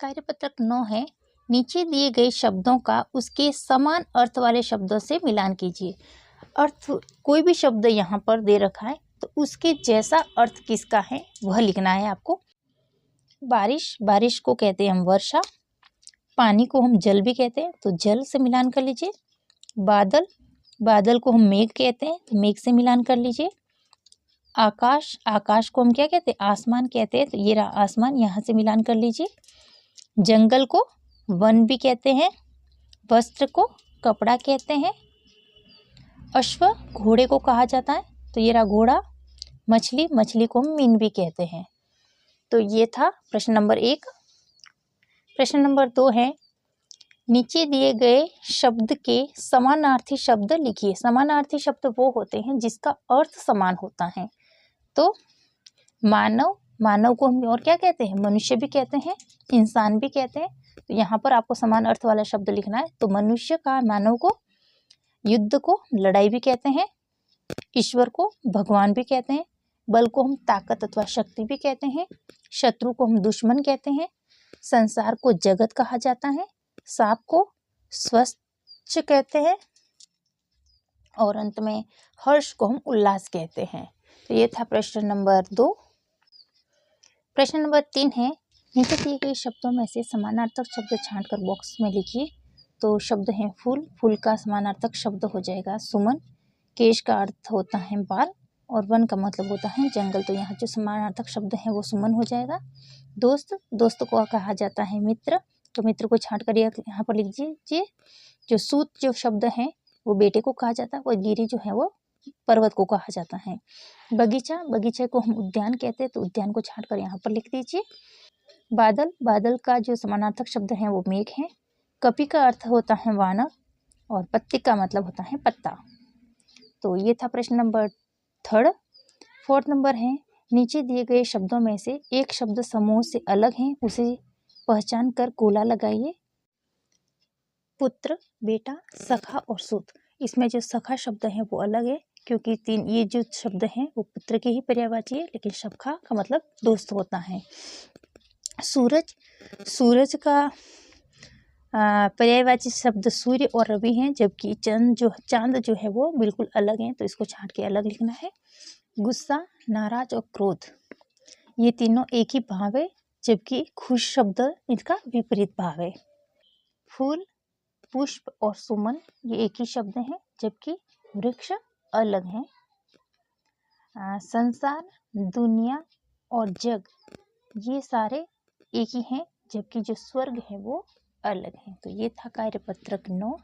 कार्यपत्रक 9 है, नीचे दिए गए शब्दों का उसके समान अर्थ वाले शब्दों से मिलान कीजिए। अर्थ कोई भी शब्द यहाँ पर दे रखा है तो उसके जैसा अर्थ किसका है वह लिखना है आपको। बारिश, बारिश को कहते हैं हम वर्षा। पानी को हम जल भी कहते हैं तो जल से मिलान कर लीजिए। बादल, बादल को हम मेघ कहते हैं तो मेघ से मिलान कर लीजिए। आकाश, आकाश को हम क्या कहते हैं, आसमान कहते हैं तो ये रहा आसमान, यहाँ से मिलान कर लीजिए। जंगल को वन भी कहते हैं। वस्त्र को कपड़ा कहते हैं। अश्व, घोड़े को कहा जाता है तो ये रहा घोड़ा। मछली, मछली को हम मीन भी कहते हैं। तो ये था प्रश्न नंबर 1। प्रश्न नंबर 2 है, नीचे दिए गए शब्द के समानार्थी शब्द लिखिए। समानार्थी शब्द वो होते हैं जिसका अर्थ समान होता है। तो मानव, मानव को हम और क्या कहते हैं, मनुष्य भी कहते हैं, इंसान भी कहते हैं। तो यहाँ पर आपको समान अर्थ वाला शब्द लिखना है। तो मनुष्य का, मानव को युद्ध को लड़ाई भी कहते हैं। ईश्वर को भगवान भी कहते हैं। बल को हम ताकत अथवा शक्ति भी कहते हैं। शत्रु को हम दुश्मन कहते हैं। संसार को जगत कहा जाता है। सांप को स्वच्छ कहते हैं। और अंत में हर्ष को हम उल्लास कहते हैं। तो ये था प्रश्न नंबर 2। प्रश्न नंबर 3 है, नीचे दिए गए शब्दों में से समानार्थक शब्द छांटकर बॉक्स में लिखिए। तो शब्द हैं फूल, फूल का समानार्थक शब्द हो जाएगा सुमन। केश का अर्थ होता है बाल और वन का मतलब होता है जंगल। तो यहाँ जो समानार्थक शब्द है वो सुमन हो जाएगा। दोस्त, दोस्त को कहा जाता है मित्र। तो मित्र को छांट कर यहाँ पर लिख दीजिए। जो सूत जो शब्द है वो बेटे को कहा जाता है और गिरी जो है वो पर्वत को कहा जाता है। बगीचा, बगीचे को हम उद्यान कहते हैं तो उद्यान को छांट कर यहाँ पर लिख दीजिए। बादल, बादल का जो समानार्थक शब्द है वो मेघ है। कपि का अर्थ होता है वानर और पत्ती का मतलब होता है पत्ता। तो ये था प्रश्न नंबर 3। 4th नंबर है, नीचे दिए गए शब्दों में से एक शब्द समूह से अलग है, उसे पहचान कर गोला लगाइए। पुत्र, बेटा, सखा और सूत। इसमें जो सखा शब्द है वो अलग है क्योंकि ये जो शब्द हैं वो पुत्र के ही पर्यायवाची है, लेकिन सखा का मतलब दोस्त होता है। सूरज, सूरज का पर्यायवाची शब्द सूर्य और रवि हैं, जबकि चांद जो है वो बिल्कुल अलग है, तो इसको छांट के अलग लिखना है। गुस्सा, नाराज और क्रोध, ये तीनों एक ही भाव है, जबकि खुश शब्द इनका विपरीत भाव है। फूल, पुष्प और सुमन ये एक ही शब्द हैं, जबकि वृक्ष अलग हैं। संसार, दुनिया और जग ये सारे एक ही हैं, जबकि जो स्वर्ग है वो अलग हैं। तो ये था कार्यपत्रक 9।